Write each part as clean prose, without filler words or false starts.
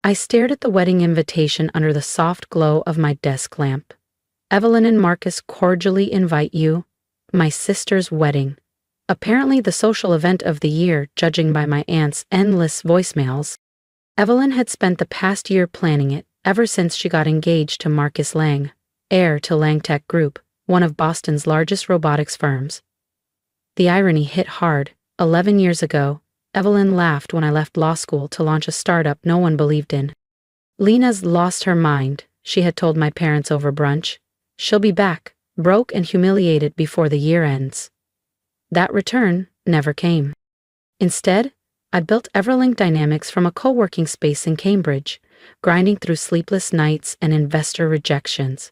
I stared at the wedding invitation under the soft glow of my desk lamp. Evelyn and Marcus cordially invite you. My sister's wedding. Apparently the social event of the year, judging by my aunt's endless voicemails. Evelyn had spent the past year planning it, ever since she got engaged to Marcus Lang, heir to Lang Tech Group, one of Boston's largest robotics firms. The irony hit hard. 11 years ago, Evelyn laughed when I left law school to launch a startup no one believed in. Lena's lost her mind, she had told my parents over brunch. She'll be back, broke and humiliated before the year ends. That return never came. Instead, I'd built Everlink Dynamics from a co-working space in Cambridge, grinding through sleepless nights and investor rejections.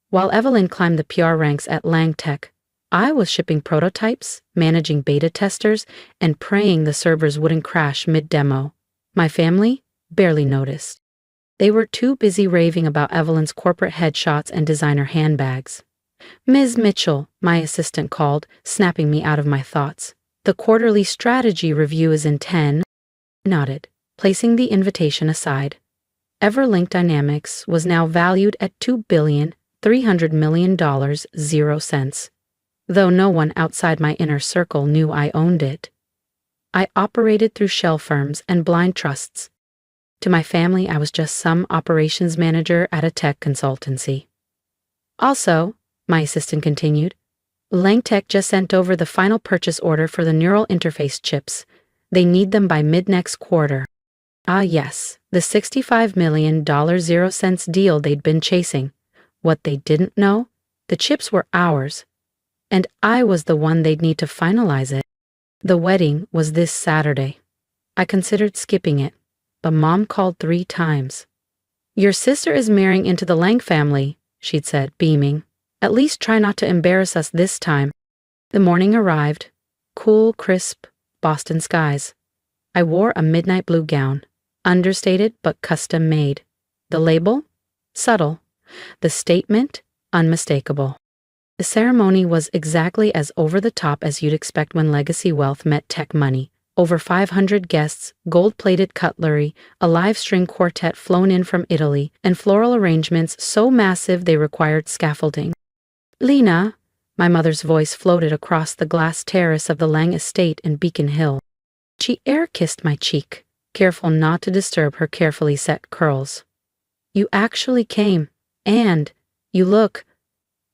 While Evelyn climbed the PR ranks at Lang Tech, I was shipping prototypes, managing beta testers, and praying the servers wouldn't crash mid-demo. My family barely noticed. They were too busy raving about Evelyn's corporate headshots and designer handbags. "Ms. Mitchell," my assistant called, snapping me out of my thoughts. "The quarterly strategy review is in 10. Nodded, placing the invitation aside. Everlink Dynamics was now valued at $2,300,000,000, 0 cents. Though no one outside my inner circle knew I owned it. I operated through shell firms and blind trusts. To my family, I was just some operations manager at a tech consultancy. Also, my assistant continued, Lang Tech just sent over the final purchase order for the neural interface chips. They need them by mid-next quarter. Ah yes, the $65 million 0 cents deal they'd been chasing. What they didn't know? The chips were ours. And I was the one they'd need to finalize it. The wedding was this Saturday. I considered skipping it, but Mom called 3 times. "Your sister is marrying into the Lang family," she'd said, beaming. "At least try not to embarrass us this time." The morning arrived. Cool, crisp, Boston skies. I wore a midnight blue gown, understated but custom-made. The label? Subtle. The statement? Unmistakable. The ceremony was exactly as over-the-top as you'd expect when legacy wealth met tech money. Over 500 guests, gold-plated cutlery, a live string quartet flown in from Italy, and floral arrangements so massive they required scaffolding. "Lena," my mother's voice floated across the glass terrace of the Lang estate in Beacon Hill. She air-kissed my cheek, careful not to disturb her carefully set curls. "You actually came, and you look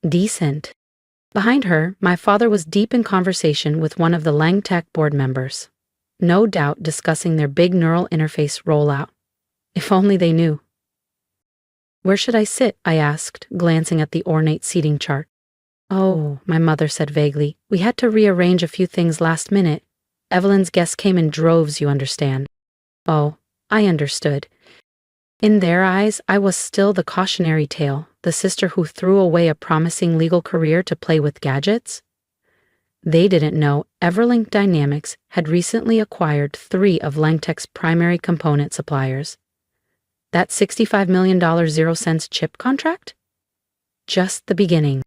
decent." Behind her, my father was deep in conversation with one of the Lang Tech board members. No doubt discussing their big neural interface rollout. If only they knew. "Where should I sit?" I asked, glancing at the ornate seating chart. "Oh," my mother said vaguely, "we had to rearrange a few things last minute. Evelyn's guests came in droves, you understand." Oh, I understood. In their eyes, I was still the cautionary tale, the sister who threw away a promising legal career to play with gadgets. They didn't know Everlink Dynamics had recently acquired 3 of Lang Tech's primary component suppliers. That $65 million 0 cents chip contract? Just the beginning.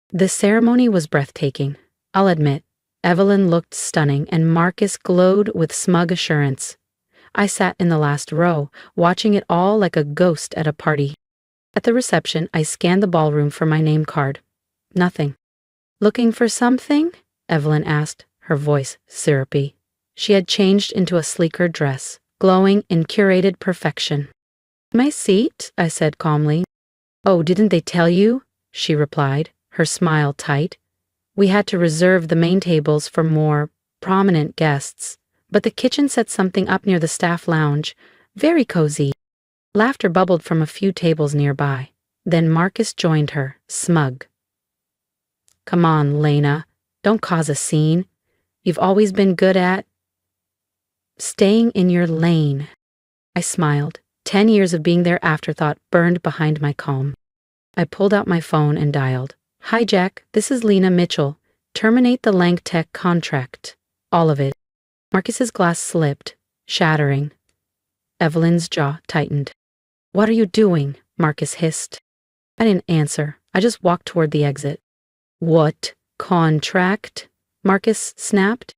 The ceremony was breathtaking. I'll admit, Evelyn looked stunning and Marcus glowed with smug assurance. I sat in the last row, watching it all like a ghost at a party. At the reception, I scanned the ballroom for my name card. Nothing. "Looking for something?" Evelyn asked, her voice syrupy. She had changed into a sleeker dress, glowing in curated perfection. "My seat," I said calmly. "Oh, didn't they tell you?" she replied, her smile tight. "We had to reserve the main tables for more prominent guests, but the kitchen set something up near the staff lounge. Very cozy." Laughter bubbled from a few tables nearby. Then Marcus joined her, smug. "Come on, Lena. Don't cause a scene. You've always been good at staying in your lane." I smiled. 10 years of being their afterthought burned behind my calm. I pulled out my phone and dialed. "Hi, Jack. This is Lena Mitchell. Terminate the Lang Tech contract. All of it." Marcus's glass slipped, shattering. Evelyn's jaw tightened. "What are you doing?" Marcus hissed. I didn't answer. I just walked toward the exit. "What contract?" Marcus snapped.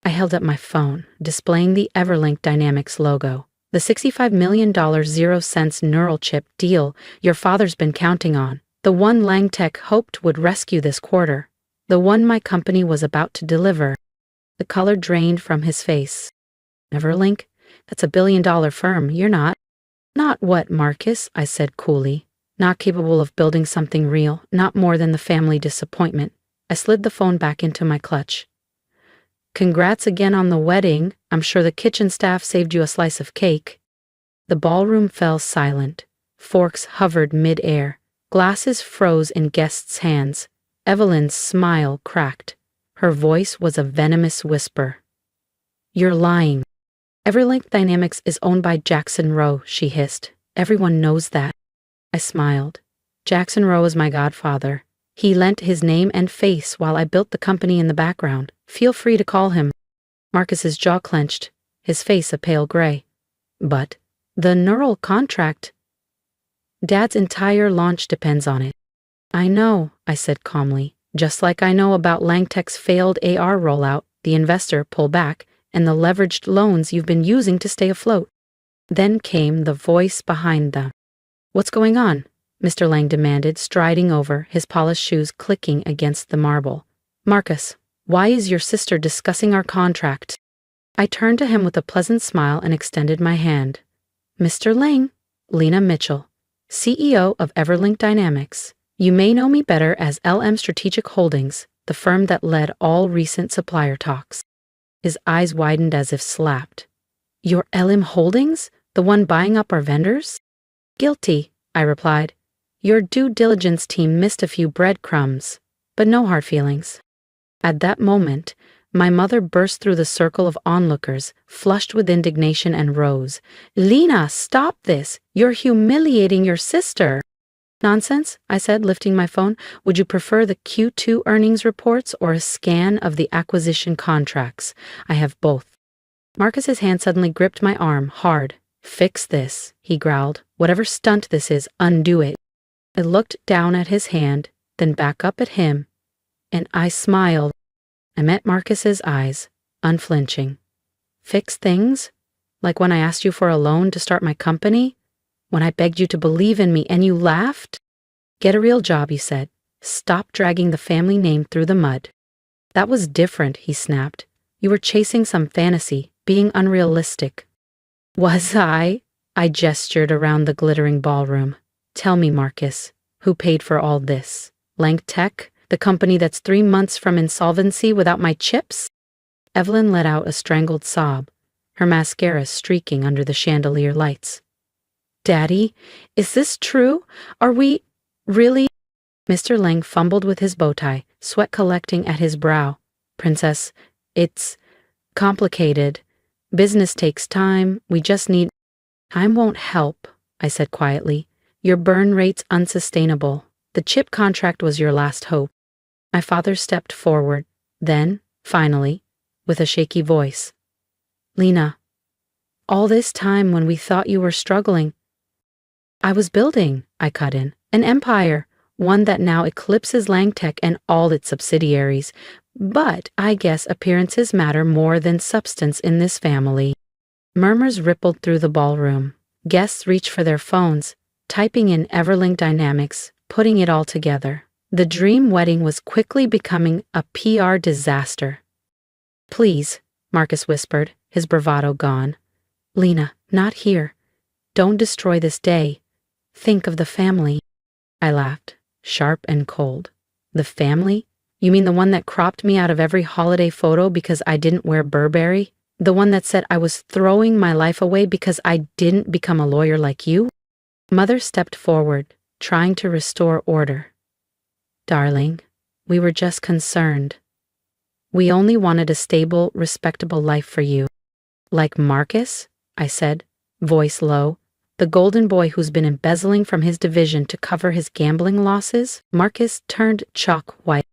I held up my phone, displaying the Everlink Dynamics logo. The $65 million 0 cents neural chip deal your father's been counting on. The one Langtech hoped would rescue this quarter. The one my company was about to deliver. The color drained from his face. Everlink? That's a billion-dollar firm. You're not. Not what, Marcus? I said coolly. Not capable of building something real, not more than the family disappointment. I slid the phone back into my clutch. Congrats again on the wedding. I'm sure the kitchen staff saved you a slice of cake. The ballroom fell silent. Forks hovered mid-air. Glasses froze in guests' hands. Evelyn's smile cracked. Her voice was a venomous whisper. You're lying. Everlink Dynamics is owned by Jackson Rowe, she hissed. Everyone knows that. I smiled. Jackson Rowe is my godfather. He lent his name and face while I built the company in the background. Feel free to call him. Marcus's jaw clenched, his face a pale gray. But the neural contract. Dad's entire launch depends on it. I know, I said calmly. Just like I know about Langtech's failed AR rollout, the investor pullback, and the leveraged loans you've been using to stay afloat. Then came the voice behind them. What's going on? Mr. Lang demanded, striding over, his polished shoes clicking against the marble. Marcus, why is your sister discussing our contract? I turned to him with a pleasant smile and extended my hand. Mr. Lang, Lena Mitchell, CEO of Everlink Dynamics. You may know me better as LM Strategic Holdings, the firm that led all recent supplier talks. His eyes widened as if slapped. Your LM Holdings? The one buying up our vendors? Guilty, I replied. Your due diligence team missed a few breadcrumbs, but no hard feelings. At that moment, my mother burst through the circle of onlookers, flushed with indignation, and rose. Lena, stop this! You're humiliating your sister! Nonsense, I said, lifting my phone. Would you prefer the Q2 earnings reports or a scan of the acquisition contracts? I have both. Marcus's hand suddenly gripped my arm, hard. Fix this, he growled. Whatever stunt this is, undo it. I looked down at his hand, then back up at him, and I smiled. I met Marcus's eyes, unflinching. Fix things? Like when I asked you for a loan to start my company? When I begged you to believe in me and you laughed? Get a real job, he said. Stop dragging the family name through the mud. That was different, he snapped. You were chasing some fantasy, being unrealistic. Was I? I gestured around the glittering ballroom. Tell me, Marcus, who paid for all this? Langtech, the company that's 3 months from insolvency without my chips? Evelyn let out a strangled sob, her mascara streaking under the chandelier lights. Daddy, is this true? Are we really? Mr. Lang fumbled with his bow tie, sweat collecting at his brow. Princess, it's complicated. Business takes time. We just need... Time won't help, I said quietly. Your burn rate's unsustainable. The chip contract was your last hope. My father stepped forward. Then, finally, with a shaky voice. Lena, all this time when we thought you were struggling, I was building, I cut in, an empire, one that now eclipses Langtech and all its subsidiaries. But I guess appearances matter more than substance in this family. Murmurs rippled through the ballroom. Guests reached for their phones, typing in Everlink Dynamics, putting it all together. The dream wedding was quickly becoming a PR disaster. Please, Marcus whispered, his bravado gone. Lena, not here. Don't destroy this day. Think of the family. I laughed, sharp and cold. The family? You mean the one that cropped me out of every holiday photo because I didn't wear Burberry? The one that said I was throwing my life away because I didn't become a lawyer like you? Mother stepped forward, trying to restore order. Darling, we were just concerned. We only wanted a stable, respectable life for you. Like Marcus? I said, voice low. The golden boy who's been embezzling from his division to cover his gambling losses? Marcus turned chalk white.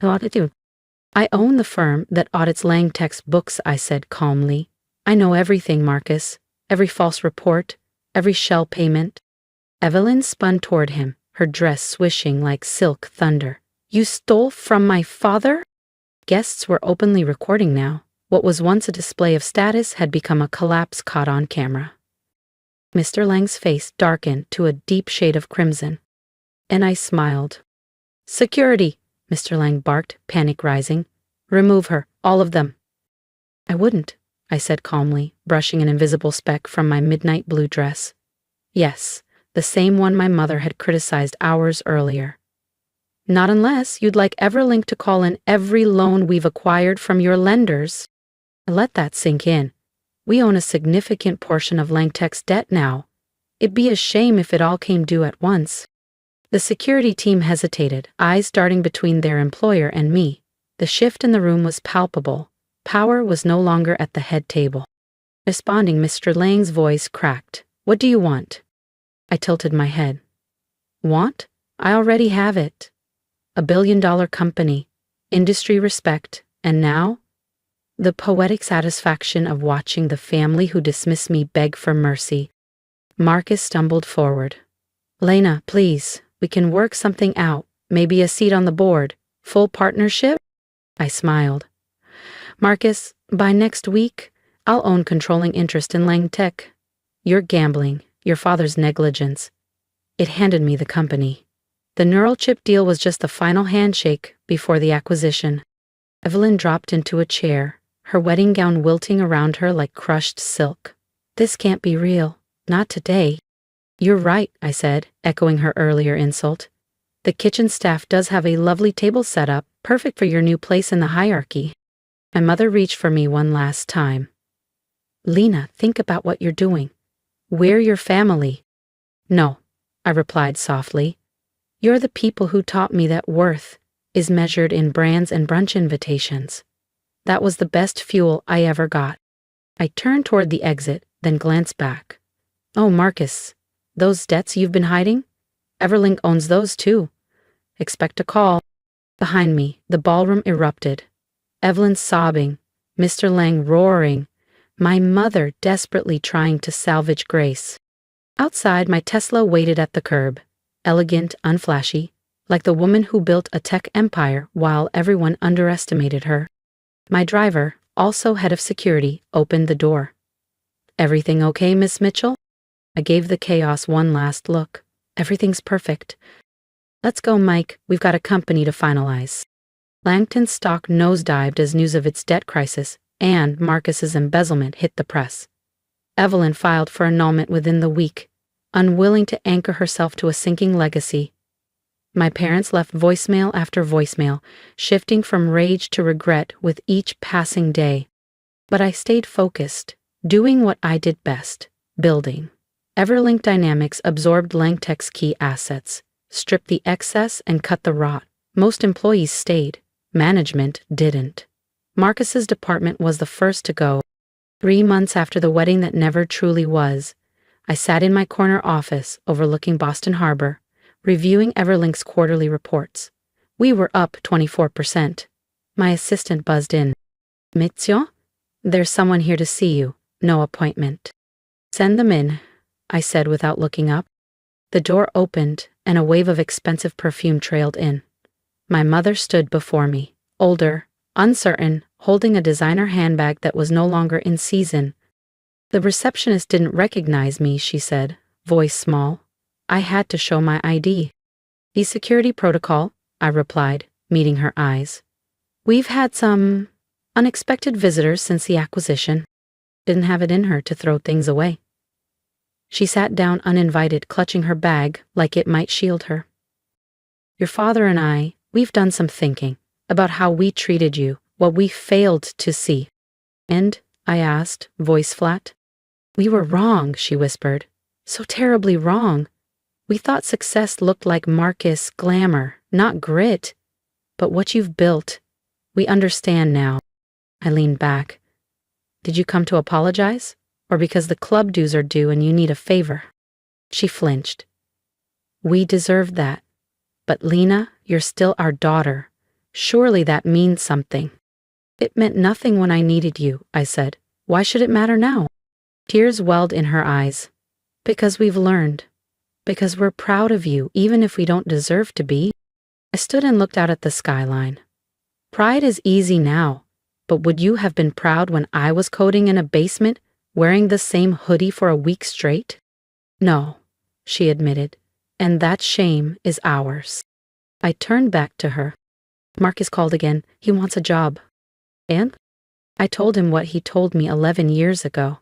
I own the firm that audits Langtech's books, I said calmly. I know everything, Marcus. Every false report, every shell payment. Evelyn spun toward him, her dress swishing like silk thunder. You stole from my father? Guests were openly recording now. What was once a display of status had become a collapse caught on camera. Mr. Lang's face darkened to a deep shade of crimson, and I smiled. Security, Mr. Lang barked, panic rising. Remove her, all of them. I wouldn't, I said calmly, brushing an invisible speck from my midnight blue dress. Yes, the same one my mother had criticized hours earlier. Not unless you'd like Everlink to call in every loan we've acquired from your lenders. Let that sink in. We own a significant portion of Langtech's debt now. It'd be a shame if it all came due at once. The security team hesitated, eyes darting between their employer and me. The shift in the room was palpable. Power was no longer at the head table. Responding, Mr. Lang's voice cracked. What do you want? I tilted my head. Want? I already have it. $1 billion company, industry respect, and now? The poetic satisfaction of watching the family who dismiss me beg for mercy. Marcus stumbled forward. Lena, please, we can work something out, maybe a seat on the board. Full partnership? I smiled. Marcus, by next week, I'll own controlling interest in Langtech. You're gambling, your father's negligence. It handed me the company. The neural chip deal was just the final handshake before the acquisition. Evelyn dropped into a chair, her wedding gown wilting around her like crushed silk. This can't be real. Not today. You're right, I said, echoing her earlier insult. The kitchen staff does have a lovely table set up, perfect for your new place in the hierarchy. My mother reached for me one last time. Lena, think about what you're doing. We're your family. No, I replied softly. You're the people who taught me that worth is measured in brands and brunch invitations. That was the best fuel I ever got. I turned toward the exit, then glanced back. Oh, Marcus, those debts you've been hiding? Everlink owns those too. Expect a call. Behind me, the ballroom erupted. Evelyn sobbing, Mr. Lang roaring, my mother desperately trying to salvage grace. Outside, my Tesla waited at the curb, elegant, unflashy, like the woman who built a tech empire while everyone underestimated her. My driver, also head of security, opened the door. Everything okay, Miss Mitchell? I gave the chaos one last look. Everything's perfect. Let's go, Mike. We've got a company to finalize. Langton's stock nosedived as news of its debt crisis and Marcus's embezzlement hit the press. Evelyn filed for annulment within the week, unwilling to anchor herself to a sinking legacy. My parents left voicemail after voicemail, shifting from rage to regret with each passing day. But I stayed focused, doing what I did best, building. Everlink Dynamics absorbed Langtech's key assets, stripped the excess and cut the rot. Most employees stayed. Management didn't. Marcus's department was the first to go. 3 months after the wedding that never truly was, I sat in my corner office overlooking Boston Harbor, reviewing Everlink's quarterly reports. We were up 24%. My assistant buzzed in. Monsieur? There's someone here to see you. No appointment. Send them in, I said without looking up. The door opened and a wave of expensive perfume trailed in. My mother stood before me, older, uncertain, holding a designer handbag that was no longer in season. The receptionist didn't recognize me, she said, voice small. I had to show my ID. The security protocol, I replied, meeting her eyes. We've had some unexpected visitors since the acquisition. Didn't have it in her to throw things away. She sat down uninvited, clutching her bag like it might shield her. Your father and I, we've done some thinking about how we treated you, what we failed to see. And, I asked, voice flat. We were wrong, she whispered. So terribly wrong. We thought success looked like Marcus glamour, not grit. But what you've built, we understand now. I leaned back. Did you come to apologize? Or because the club dues are due and you need a favor? She flinched. We deserved that. But Lena, you're still our daughter. Surely that means something. It meant nothing when I needed you, I said. Why should it matter now? Tears welled in her eyes. Because we've learned. Because we're proud of you, even if we don't deserve to be. I stood and looked out at the skyline. Pride is easy now, but would you have been proud when I was coding in a basement, wearing the same hoodie for a week straight? No, she admitted, and that shame is ours. I turned back to her. Marcus called again. He wants a job. And? I told him what he told me 11 years ago.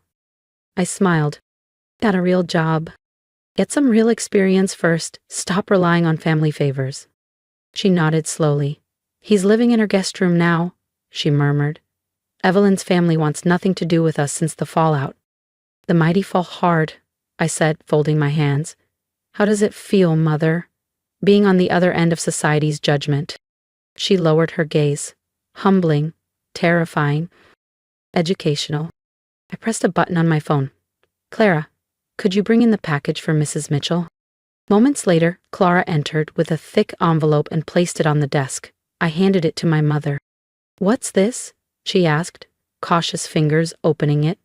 I smiled. Got a real job. Get some real experience first. Stop relying on family favors. She nodded slowly. He's living in her guest room now, she murmured. Evelyn's family wants nothing to do with us since the fallout. The mighty fall hard, I said, folding my hands. How does it feel, Mother, being on the other end of society's judgment? She lowered her gaze. Humbling, terrifying, educational. I pressed a button on my phone. Clara, could you bring in the package for Mrs. Mitchell? Moments later, Clara entered with a thick envelope and placed it on the desk. I handed it to my mother. What's this? She asked, cautious fingers opening it.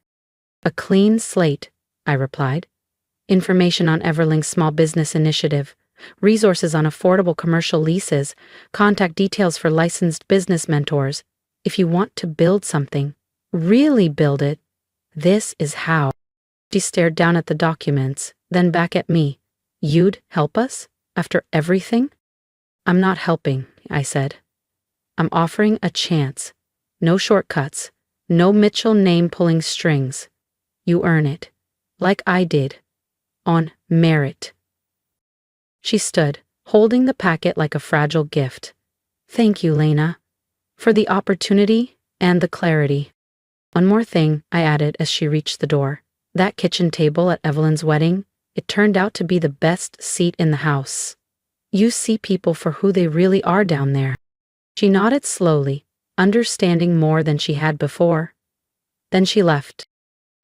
A clean slate, I replied. Information on Everlink's small business initiative, resources on affordable commercial leases, contact details for licensed business mentors. If you want to build something, really build it, this is how. She stared down at the documents, then back at me. You'd help us? After everything? I'm not helping, I said. I'm offering a chance. No shortcuts. No Mitchell name pulling strings. You earn it. Like I did. On merit. She stood, holding the packet like a fragile gift. Thank you, Lena. For the opportunity and the clarity. One more thing, I added as she reached the door. That kitchen table at Evelyn's wedding, it turned out to be the best seat in the house. You see people for who they really are down there. She nodded slowly, understanding more than she had before. Then she left.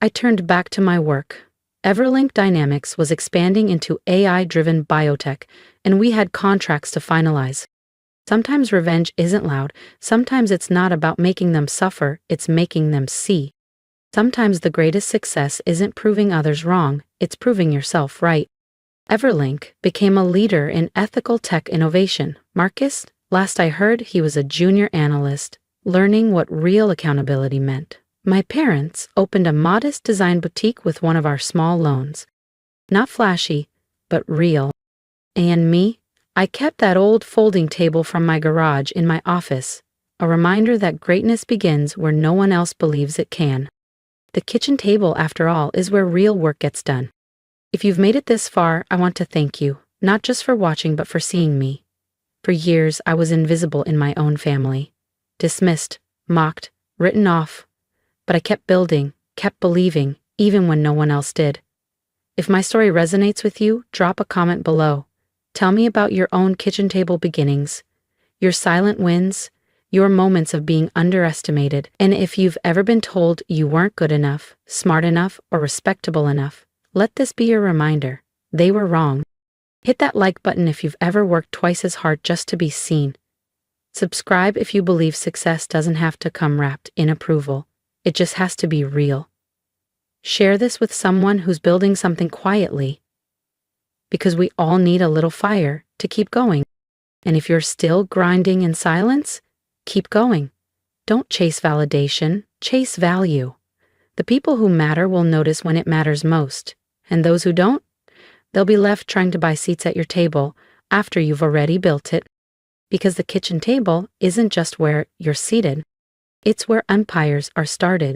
I turned back to my work. Everlink Dynamics was expanding into AI-driven biotech, and we had contracts to finalize. Sometimes revenge isn't loud. Sometimes it's not about making them suffer, it's making them see. Sometimes the greatest success isn't proving others wrong, it's proving yourself right. Everlink became a leader in ethical tech innovation. Marcus, last I heard, he was a junior analyst, learning what real accountability meant. My parents opened a modest design boutique with one of our small loans. Not flashy, but real. And me? I kept that old folding table from my garage in my office, a reminder that greatness begins where no one else believes it can. The kitchen table, after all, is where real work gets done. If you've made it this far, I want to thank you, not just for watching but for seeing me. For years, I was invisible in my own family. Dismissed, mocked, written off. But I kept building, kept believing, even when no one else did. If my story resonates with you, drop a comment below. Tell me about your own kitchen table beginnings, your silent wins, your moments of being underestimated, and if you've ever been told you weren't good enough, smart enough, or respectable enough, let this be your reminder. They were wrong. Hit that like button if you've ever worked twice as hard just to be seen. Subscribe if you believe success doesn't have to come wrapped in approval. It just has to be real. Share this with someone who's building something quietly, because we all need a little fire to keep going. And if you're still grinding in silence, keep going. Don't chase validation, chase value. The people who matter will notice when it matters most, and those who don't, they'll be left trying to buy seats at your table after you've already built it. Because the kitchen table isn't just where you're seated, it's where empires are started.